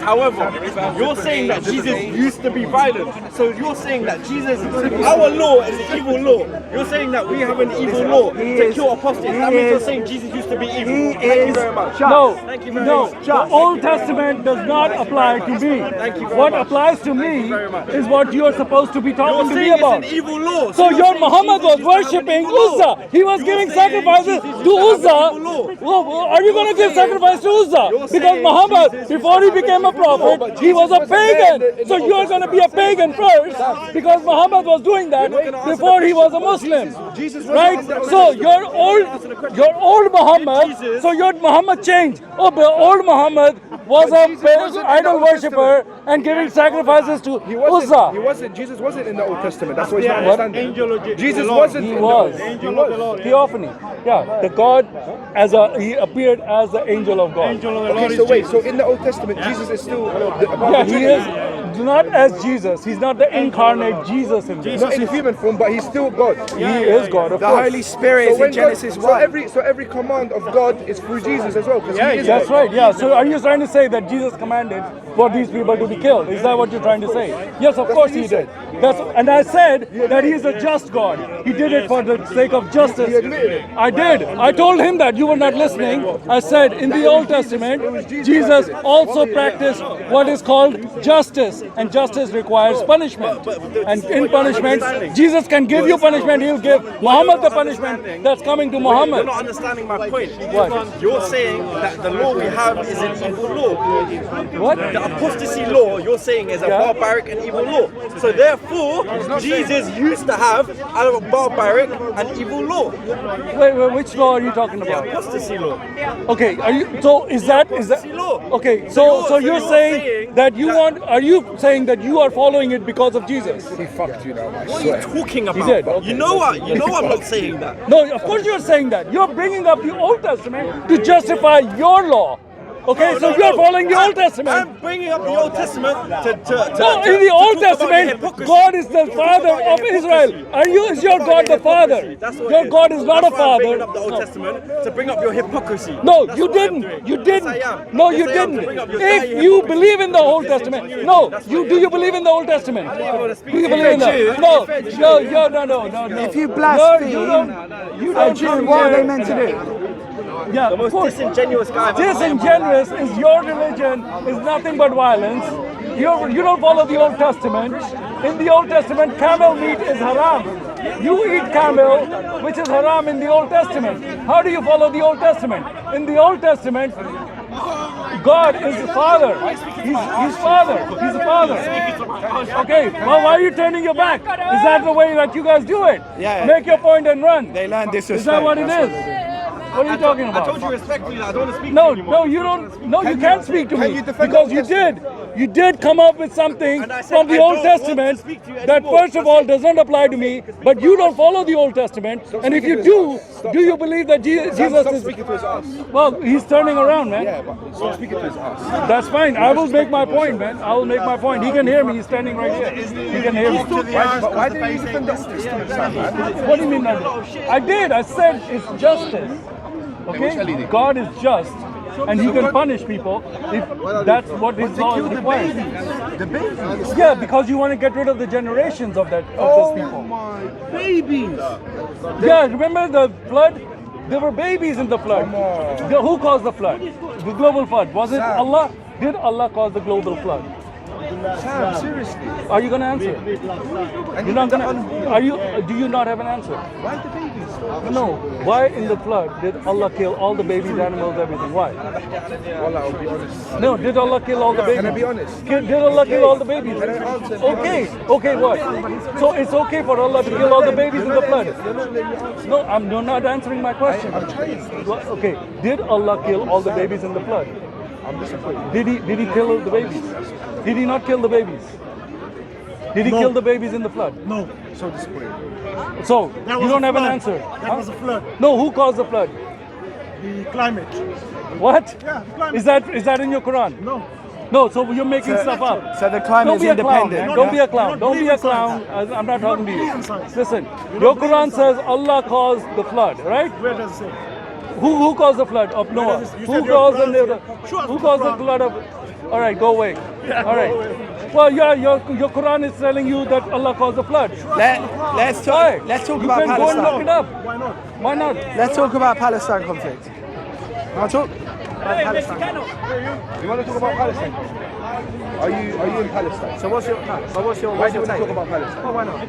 However, you're saying that Jesus used to be violent. So you're saying that Jesus, our law is an evil law. You're saying that we have an evil law to kill apostates. That means you're saying Jesus used to be evil. Thank you very much. No, Thank you very no, much. the Old Testament does not apply to me. Thank you very What much. applies to me is what you're supposed to be You're talking to me saying it's about. an evil law. So you're your saying Muhammad Jesus was used to have an worshipping evil law. Uzzah. He was You're giving saying sacrifices Jesus used to to have an Uzzah. evil law. Well, are you going to give sacrifice to Uzzah? You're Because saying Muhammad, Jesus used before to he have an became a evil law, prophet, but he was a Jesus wasn't there pagan. in the So Old you're going to be a pagan first because Muhammad was doing that You're not gonna answer before the he was a question. Muslim. Jesus wasn't Right? in the Old So Testament. your old Muhammad, Jesus- so your Muhammad changed. Oh, the old Muhammad was But a Jesus wasn't in the idol Old worshipper and giving sacrifices to He wasn't. Uzzah. He wasn't. Jesus wasn't in the Old Testament. That's what he's not What? understanding. Jesus wasn't. He in was. The Old. He was. Theophany. Yeah, the God he appeared as the angel of God. Okay, so wait. So in the Old Testament, Jesus is still above Yeah, the he Trinity. is not as Jesus. He's not the incarnate Jesus in this. Not in human form, but he's still God. He is God, of The course. Holy Spirit is when in Genesis God, 1. so every command of God is through Jesus as well. Yeah, he is That's God. right, yeah. So are you trying to say that Jesus commanded for these people to be killed? Is that what you're trying to say? Yes, of course he did. And I said that he is a just God. He did it for the sake of justice. He admitted it. I did. I told him that. You were not listening. I said in the Old Testament, Jesus also practiced what is called justice. And justice requires punishment. And in punishment, Jesus can give you punishment. He'll give Muhammad the punishment that's coming to You're Muhammad. not understanding my point. What? You're saying that the law we have is an evil law. What? The apostasy law, you're saying, is a Yeah. barbaric and evil law. So therefore, Jesus used to have a barbaric and evil law. Wait, which law are you talking about? Apostasy law. Okay, are you? So is that? law. Okay, So so you're you're saying saying that you want? Are you saying that you are following it because of Jesus? He fucked you now. I What are swear. you talking about? did. You know what? You know I'm not saying that. No, of course you're saying that. You're bringing up the Old Testament to justify your law. Okay, so you're following the Old Testament. I'm bringing up the Old Testament to No, in the to Old talk about Testament, hypocrisy. God is the father about of hypocrisy. Israel. Is your God the father? That's what Your it is. God is not a That's why I'm bringing father. up the Old No. Testament to bring up your hypocrisy. No, That's you what I'm didn't. doing. You didn't. Yes, I am. No, Yes, you I am, didn't. to bring up your If dire you hypocrisy. believe in the Old Testament, no, do you believe in the Old Testament? Do you believe in that? No, no. If you blaspheme you a don't Jew, come what are they here- meant to do? Yeah, The of most course. disingenuous guy I've ever met in my life. Disingenuous is your religion is nothing but violence. You don't follow the Old Testament. In the Old Testament, camel meat is haram. You eat camel, which is haram in the Old Testament. How do you follow the Old Testament? In the Old Testament, God is the Father. He's Father. He's the Father. Okay, well, why are you turning your back? Is that the way that you guys do it? Yeah. Make your point and run. They learn disrespect. Is that what it That's is? What are you talking I about? told you respectfully that I don't want to speak No, to you anymore. no, you don't. No, you can't speak to can me you defend because the you Old Testament? did. You did come up with something And I said from the I Old don't want to Testament speak to you that, anymore. first of all, does not apply to me. But you don't follow the Old Testament, and if you do, do you believe that Jesus Stop is? speaking to his ass. Well, he's turning around, man. Yeah, but stop speaking to his ass. That's fine. I will make my point, man. I will make my point. He can hear me. He's standing right here. He can hear me. But why didn't you defend the Old Testament, Sam, man? What do you mean? I did. I said it's justice. Okay? God is just. And he can punish people if that's what his law requires. The babies. Yeah, because you want to get rid of the generations of those people. my babies. Yeah, remember the flood? There were babies in the flood. Who caused the flood? The global flood. Was it Allah? Did Allah cause the global flood? Sam, seriously. Are you going to answer? You're not going to. Are you? Do you not have an answer? Why the babies? No. Why in the flood did Allah kill all the babies, animals, everything? Why? Well, I'll be honest. No. Did Allah kill all the babies? Can I be honest? Did Allah kill all the babies? Can I answer? Okay. Okay. What? So it's okay for Allah to kill all the babies in the flood? No, you're not answering my question. I'm trying. Well, okay. Did Allah kill all the babies in the flood? I'm disappointed. Did he kill the babies? Did he not kill the babies? Did he kill the babies in the flood? No. So disappointing. So, That you was don't a have an flood. answer. That was a flood. No, who caused the flood? The climate. What? Yeah, the climate. Is that in your Quran? No. No, so you're making stuff up. So the Don't climate's be a clown, independent. man. Don't be a clown. Not Don't be a believe in clown. science. I'm not talking to believe you. in science. Listen, You your don't believe in Quran says science. Allah caused the flood, right? Where does it say? Who caused the flood of Noah? does it- you Who said your caused Quran the says- Show us Who the caused the Quran. flood of? All right, go away. All right. Well, yeah, your Quran is telling you that Allah caused the flood. Let's Why? talk. Let's talk You about can go and look Palestine. it up. Why not? Why not? Let's talk about Palestine conflict. I'll talk. You want to talk about Palestine? Are you in Palestine? So what's your? Why do you want to talk about Palestine? Why not?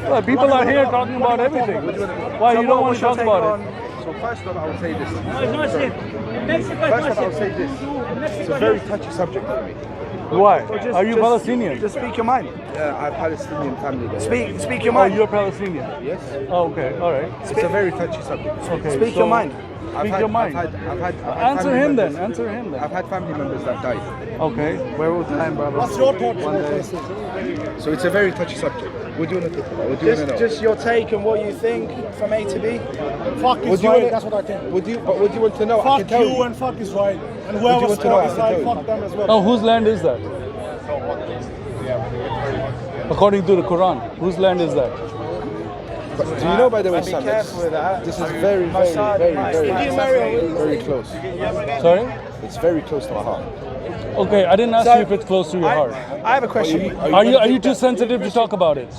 Well, people are here talking about everything. Why you don't want to talk about it? So first off, I would say this. First off, I would say this. It's a very touchy subject for me. Why? Are you Palestinian? Just speak your mind. I have Palestinian family there. Speak your Oh, mind. you're Palestinian. Yes. Oh, okay, all right. It's a very touchy subject. Okay. Speak so your mind. Speak your mind. I've had Answer family him then. members- Answer him then. I've had family members that died. Okay. We're all dying, brother. What's your thoughts on this? So it's a very touchy subject. What do you want to talk about? What do you want to know? Just your take and what you think from A to B. Fuck What do you Israel, wanna- that's what I think. What do you want to know? I can Fuck tell you and fuck Israel. And What do whoever you want to know? I supports can tell Israel, you. fuck them as well. Now, whose land is that? According to the Quran, whose land is that? But do you know, by the way, Be Sam, careful with that. this is very close. Sorry? It's very close to my heart. Okay, I didn't ask you if it's close to your heart. I have a question. Are you too sensitive to talk about it?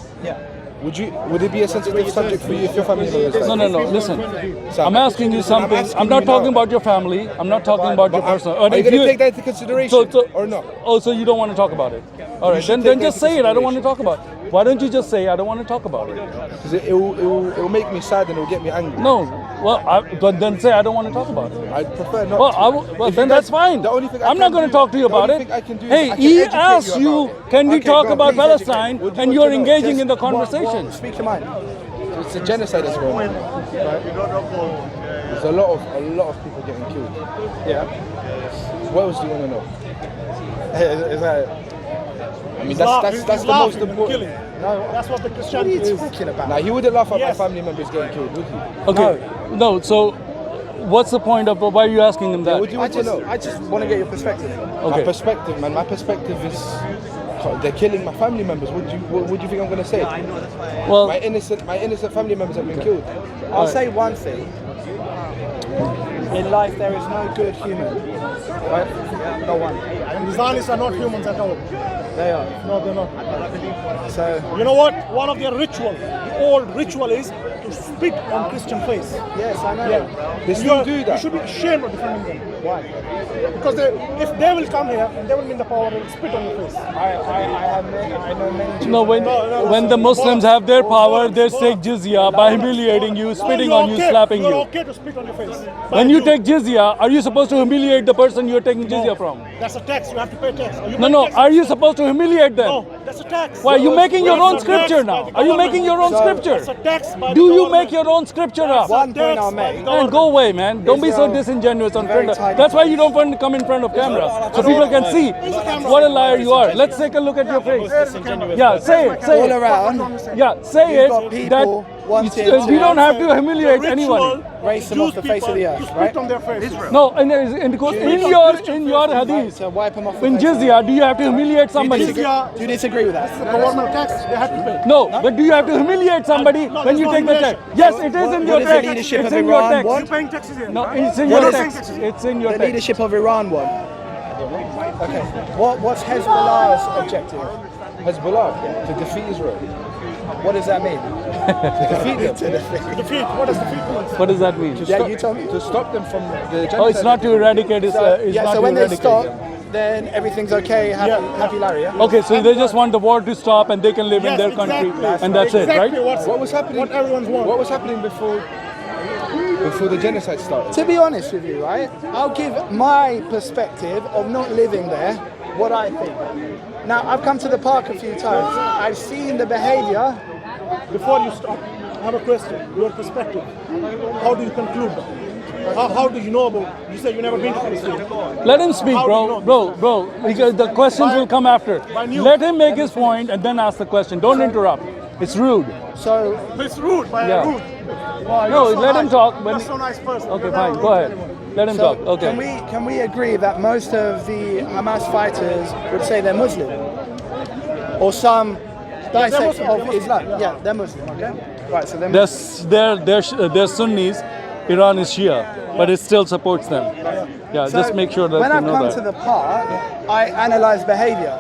Would it be a sensitive subject for you if your family members died? No. Listen, Sam, I'm asking you something. asking I'm not you talking now. about your family. I'm not talking about your personal. Are you if going to take that into consideration or not? Oh, so you don't want to talk about it? All right, should then take that just into say it. I don't want to talk about it. Why don't you just say I don't want to talk about it? Because it will make me sad and it will get me angry. No. Well, but then say I don't want to talk about it. I prefer not Well, to. well If then you that's guys- fine. The only thing I I'm not can going to do- talk to you the about only it. thing I can do is Hey, I can he educate asked you you, about it. can we Okay, talk go on, about please educate. Palestine? What do you And want you're to know? engaging in the Just conversation. Speak your mind. It's a genocide that's going on. Right? There's a lot of people getting killed. Yeah. What else do you want to know? Is that? I mean, that's the most important. That's what the What are Christianity you is. talking about? Now, he wouldn't laugh at Yes. my family members getting killed, would he? Okay. No, so what's the point of why are you asking him that? What do you want to know? I just want to get your perspective. My Okay. perspective, man. My perspective is they're killing my family members. What do you think I'm going to say? Well, My innocent family members have been killed. I'll say one thing. In life, there is no good human. Right? No one. And the Zionists are not humans at all. They are. No, they're not. So, You know what? One of their ritual, the old ritual is to spit on Christian face. yes, I know. Yeah. They still do You that. should be ashamed of defending them. Why? Because if they will come here and they will be in the power, they will spit on your face. I know many Jews. no, when the Muslims have their power, they take jizya by humiliating you, spitting on you, slapping You're you. okay to spit on your face. When you take jizya, are you supposed to humiliate the person you're taking jizya from? That's a tax. You have to pay tax. Are you No, paying no. tax? Are you supposed to humiliate them? No, that's a tax. Why are you making your own That's a tax scripture by now? the Are you government. making your own scripture? That's a tax by the Do you government. make your own scripture up? One point Tax I'll by make. the Man, government. go away, man. Don't be so Israel disingenuous on very front of. tiny That's why you don't want to come in front of camera, so people can see what a liar you are. Let's take a look at your face. Yeah, say it. Say All it. around, Yeah, say you've it. got people wanting That to we don't have to humiliate The anyone. ritual race them Jews off the face of the people earth, to spit right? on their face. No, in your hadith, To wipe them off the in face of the jizya, do you have to humiliate somebody? Jizya Do you disagree with that? is the government tax. They have to pay. No, but do you have to humiliate somebody No, when there's you no take the humiliation. text? Yes, it is in your What does the text. leadership It's of in your Iran text. want? You're paying taxes here. No, right? it's in What your does text. It's in your the text. leadership of Iran want? Okay. What's Hezbollah's objective? Hezbollah to defeat Israel. What does that mean? Defeat them. Defeat. What does defeat mean? What does that mean? Yeah, you tell me. To stop them from the genocide. Oh, it's not to eradicate. It's not So to when they eradicate stop, them. then everything's okay. Happy Larry, yeah? Okay, so they just want the war to stop and they can live in their country, and that's it, right? What was happening? What everyone's want. What was happening before the genocide started? To be honest with you, right, I'll give my perspective of not living there, what I think. Now, I've come to the park a few times. I've seen the behavior. Before you stop, I have a question. Your perspective. How do you conclude that? How do you know about? You said you never been to Palestine. Let him speak, How do you bro. know? Bro. Because the questions will come after. you. Let him make his point and then ask the question. Don't interrupt. It's rude. So It's rude, by Yeah. rude. No, let him talk. You're so nice person. Okay, fine. Go ahead. Let him So talk. Okay. can we agree that most of the Hamas fighters would say they're Muslim, or some dissect of Islam? Yeah, they're Muslim. Okay, right. So they're Muslim. They're Sunnis. Iran is Shia, but it still supports them. Yeah, So just make sure that when you I've know come that. to the park, I analyze behavior,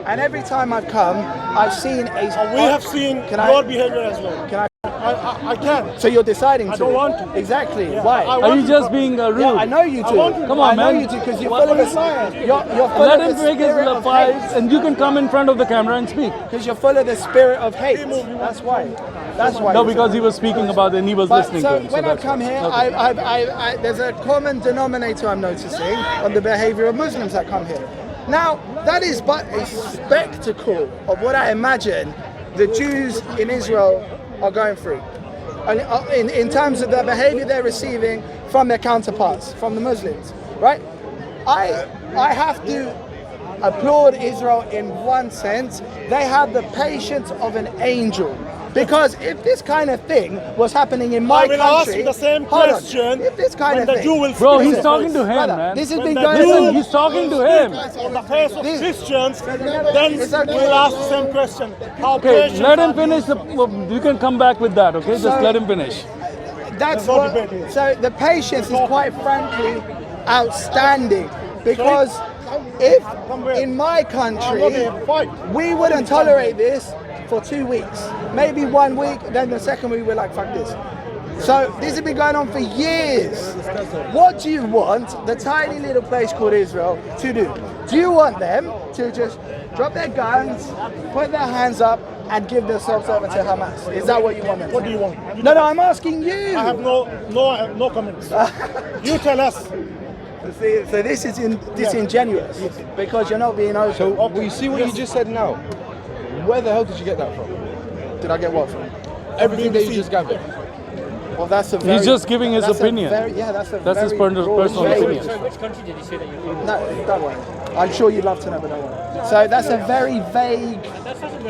and every time I've come, I've seen a. We have seen Can I- your behavior as well. Can I? I can. So you're deciding to? I don't want to. Exactly. Yeah. Why? I Are want you to just talk- being rude? Yeah, I know you do. want to. Come on, I know man. you do because you're What full of are a. you lying? You're full Let of him the break his spirit of fights, hate. and you can come in front of the camera and speak. Because you're full of the spirit of hate. That's why. That's why. No, because he was speaking about it and he was But listening so to him. when I that's come why. here, Okay. there's a common denominator I'm noticing on the behavior of Muslims that come here. Now, that is but a spectacle of what I imagine the Jews in Israel are going through. And in terms of the behavior they're receiving from their counterparts, from the Muslims, right? I have to applaud Israel in one sense. They have the patience of an angel. Because if this kind of thing was happening in my I will country, ask you the same hold on. question If this kind when of the thing, Jew will Bro, speak he's on talking the to him, brother, man. this has When been the going Listen, on. he's talking to him. on the face of This- Christians, then It's okay. we'll ask the same question. How Okay, patient let him are finish. You can come back with that, okay? Just So- let him finish. That's There's no what. debate here. So the patience is quite frankly outstanding because if in my country we wouldn't tolerate this for 2 weeks, maybe 1 week, then the second week we're like fuck this. So this has been going on for years. What do you want the tiny little place called Israel to do? Do you want them to just drop their guns, put their hands up, and give themselves over to Hamas? Is that what you want them to What do you want? No, I'm asking you. I have no comments. You tell us. See, so this is disingenuous because you're not being open. So we see what you just said now. Where the hell did you get that from? Did I get what from? Everything that you just gathered. Well, that's a very, He's just giving his that's a opinion. very- yeah, that's a That's his very broad personal vague- opinion. Which country did you say that you're from? No, don't worry. I'm sure you'd love to know, but don't worry. So that's a very vague.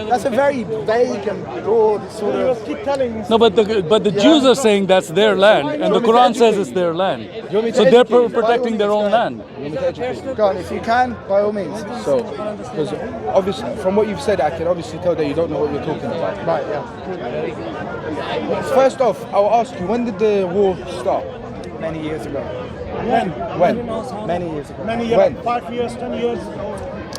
That's a very vague and broad sort You of. just keep telling. No, but the Jews are saying that's their land, and the Quran says it's their land. So they're protecting their own land. Go on, if you can, by all means. So, because obviously, from what you've said, I can obviously tell that you don't know what you're talking about. Right, yeah. First off, I'll ask you, when did the war start? Many years ago. When? Many years ago. Many years, When? 5 years, 10 years.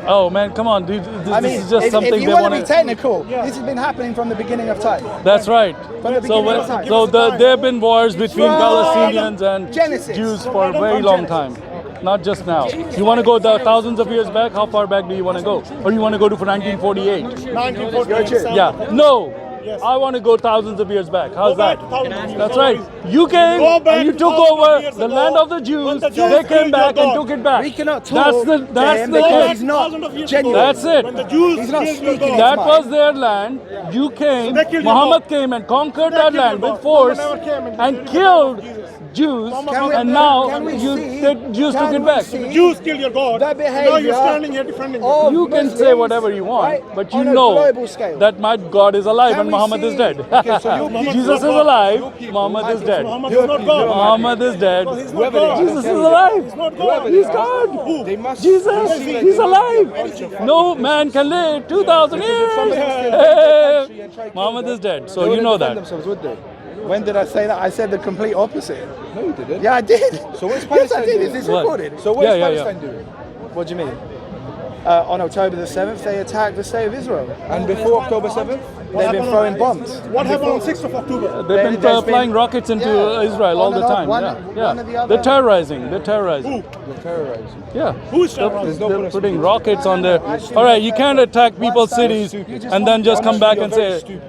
Oh man, come on, dude. I mean, This is just if something you they want to be want technical, this has been happening from the beginning of time. That's right. From the beginning of time. There have been wars between From Palestinians and Genesis. Jews for a very long time. Not just now. You want to go thousands of years back? How far back do you want to go? Or you want to go to 1948? 1948. Yeah. No. Yes. I want to go thousands of years back. How's Go back that? 1,000 years. That's right. You came Go back and you took 1,000 over years the ago. land of the When Jews. the Jews They came killed back your and God. took it back. We cannot talk That's the to that's him the because case. he's not 1,000 of years genuine. ago. That's it. When the Jews He's not killed your speaking God. That mine. was their land. You came. they killed your Muhammad God. came and conquered They that killed land your with God. force Muhammad never came and and killed killed Jesus. Jews. Can we- And now can we see- the Jews took can it we back. see- Jews killed your God. The And now behavior you're standing here defending it. of You can say Muslims, whatever you want, right, but you on a know global scale. that my God is alive Can and we Muhammad is see- dead. Okay, so you- Jesus is Muhammad- alive, Muhammad is dead. Muhammad is not God. Muhammad is dead. He's not God. Jesus is alive. He's not God. He's God. They must. Jesus, he's alive. No man can live 2,000 years. Muhammad is dead, so you know that. Themselves, would they? When did I say that? I said the complete opposite. No, you didn't. Yeah, I did. So what's Yes, I Palestine did. doing? Is this What? recorded? So what is Yeah, yeah, Palestine doing? What do you mean? On October the 7th, they attacked the state of Israel. And before October 7th? They've been throwing bombs. What happened on 6th of October? They've been There's flying been- rockets into yeah, Israel all on the and off, time. one Yeah, or the yeah. other. They're terrorizing. They're terrorizing. They're terrorizing. Yeah. Who is terrorizing? There's no They're point of putting speaking. rockets on there. All right, you can't attack people's cities and then just come back and say, Stupid.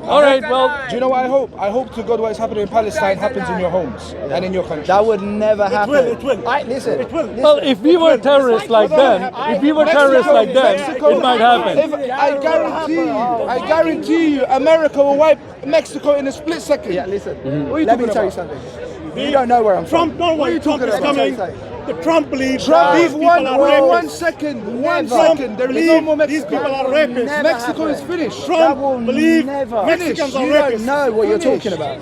all right, well, Do you know what I hope? I hope to God what is happening in Palestine happens in your homes and in your country. That would never happen. It will. Listen. It will. well, if we were terrorists like them, if we were terrorists like them, it might happen. I guarantee you, America will wipe Mexico in a split second. Yeah, listen. What are you Let me talking tell you about? something. You don't know where I'm from. Trump, don't worry, Trump is coming. The Trump believes Trump, these people are rapists. one second. Trump There is no more these Mexico. people are rapists. Mexico is finished. That will Trump believes never Mexicans are You don't rapists. know what you're talking about.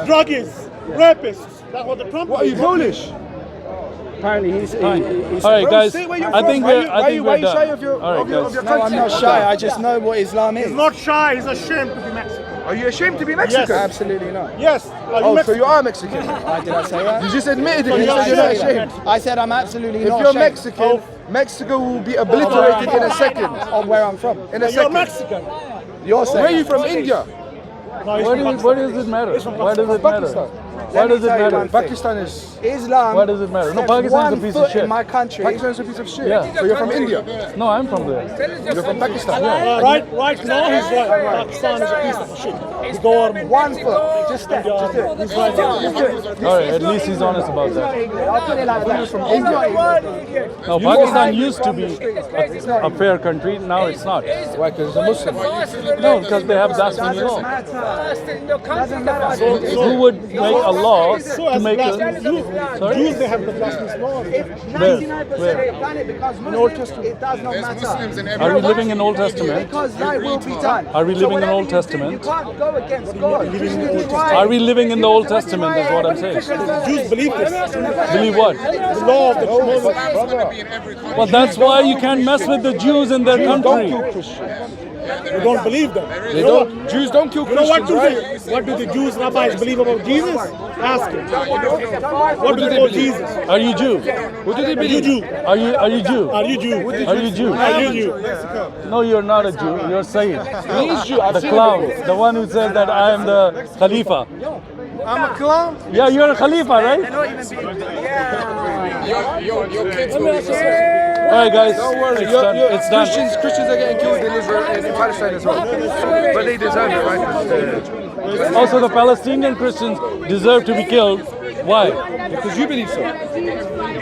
Druggies, rapists. That's what the Trump What, are you believes. Polish? Apparently he's All right, guys. Say where you're I from. think Why we're. you- I think why we're you shy done. of your- All right, of your- guys. of your No, I'm not shy. I just know what Islam is. He's not shy, he's ashamed to be Mexican. Are you ashamed to be Mexican? Yes. Absolutely not. Yes. Are you Oh, so Mexican? you are Mexican. Did I say that? You just admitted it. So You you're said you're not ashamed. ashamed. I said I'm absolutely If not you're ashamed Mexican, Mexico will be obliterated in a second. of where I'm from. In a You're second. Mexican. You're saying Where are you from? India. No, he's What, from do you, what does it matter? Why does it matter? Pakistan. Why does it tell you matter? one thing. Pakistan is. Islam. Why does it matter? No, steps Pakistan is a one piece of foot shit. in my country. Pakistan is a piece of shit. Yeah. So you're from India. No, I'm from there. You're from Pakistan. Right now he's right. Pakistan is a piece of shit. The government. 1 foot. Just do it. Just do it. He's right. Just do it. All right, at least he's honest about that. I'll put it like that. It's not England. No, Pakistan used to be a fair country. Now it's not. Why? Because it's a Muslim. No, because they have blasphemy Doesn't law. matter. Doesn't matter. Who would make a law So to as make blasphemy, a? Sorry? Jews, they have the blasphemy law. If 99% have done it because Muslims, it does not matter. Are we living in Old Testament? Because that will be done. Are we So living in whatever Old you do, Testament? You can't go against God. Christians try. Are we living in the Old Testament? That's what I'm saying. Jews believe this. Believe what? The law of the Moses. Well, that's why you can't mess with the Jews in their country. You don't believe them. They don't. Jews don't kill You know Christians, what do the Jews rabbis believe about Jesus? Ask him. What do they believe? Jesus? Are you Jew? What do they Are you believe? Jew? Are you Jew? Are you Jew? Are you Jew? Are you Jew? No, you're not a Jew. You're Sayyid. He is Jew. I've The seen clown, him. the one who said that I am the Khalifa. I'm a clown. Yeah, you're a Khalifa, right? All right, guys, Don't worry. it's done. It's done. Christians are getting killed in Israel and in Palestine as well. But they deserve it, right? Also, the Palestinian Christians deserve to be killed. Why? Because you believe so.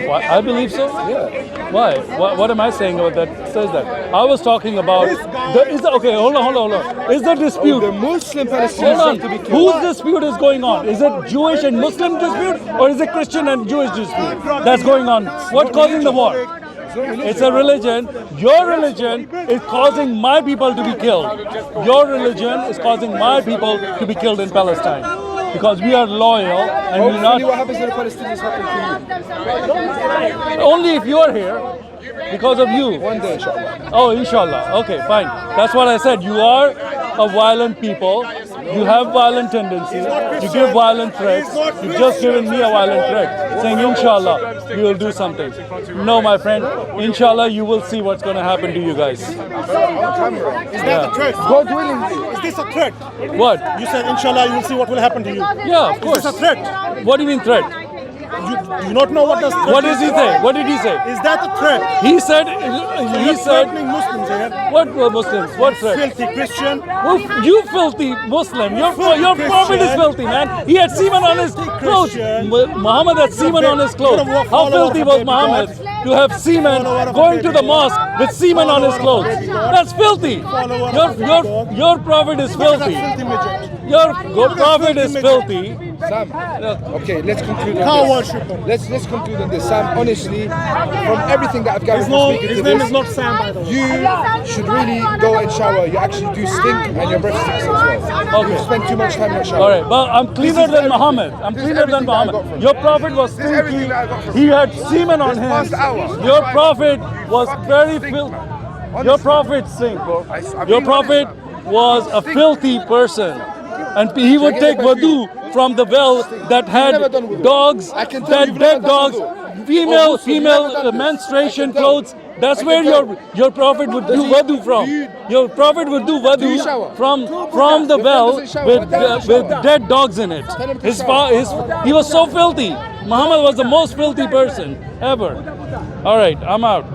Why? I believe so. Yeah. Why? What am I saying about that? Says that? I was talking about. Okay, hold on. Is the dispute? The Muslim Palestinians Hold have to be on. killed. Whose dispute is going on? Is it Jewish and Muslim dispute, or is it Christian and Jewish dispute that's going on? What's causing the war? It's a religion. Your religion is causing my people to be killed. Your religion is causing my people to be killed in Palestine. Because we are loyal and we're Hopefully what not. happens to the Palestinians happen to you. Only if you're here, because of you. One day, inshallah. Oh, inshallah. Okay, fine. That's what I said. You are a violent people. You have violent tendencies. You give violent threats. You've just given me a violent threat, saying, inshallah, we will do something. No, my friend. Inshallah, you will see what's going to happen to you guys. Is that a threat? God willing. Is this a threat? What? You said, inshallah, you will see what will happen to you. Yeah, of course. Is this a threat? What do you mean threat? You do not know what does threat What does he say? What did he say? Is that a threat? He said, You're threatening Muslims here. what were Muslims? What threat? Filthy Christian. You filthy Muslim. Your prophet is filthy, man. He had semen on his clothes. Muhammad had semen on his clothes. How filthy was Muhammad to have semen going to the mosque with semen on his clothes? That's filthy. Your prophet is filthy. Your prophet is filthy. Sam, okay, let's conclude Cow on this. worshipper. Let's conclude on this. Sam, honestly, from everything that I've gathered from speaking His to name this, is not Sam, by the way. you should really go and shower. You actually do stink and your breath stinks as well. You spend too much time in the shower. All right, well, I'm cleaner than Muhammad. I'm This is cleaner than everything that I got Muhammad. from Your prophet was This is everything stinky. that I got from He had semen on This past him. hour. Your prophet was very stink, filthy. man. Your prophet stink, bro. I'm Your being prophet honest, was a filthy person. And he would take wudu from the well that had never done wudu. dogs, I can tell that you've dead never done dogs, wudu. female You've never done this. menstruation I can tell. clothes. That's I where can your prophet would do wudu from. Your prophet would do Do you wudu shower? from the Your well friend doesn't shower. with Why don't you shower? dead dogs in it. Tell him to shower. He was so filthy. Muhammad was the most filthy person ever. All right, I'm out.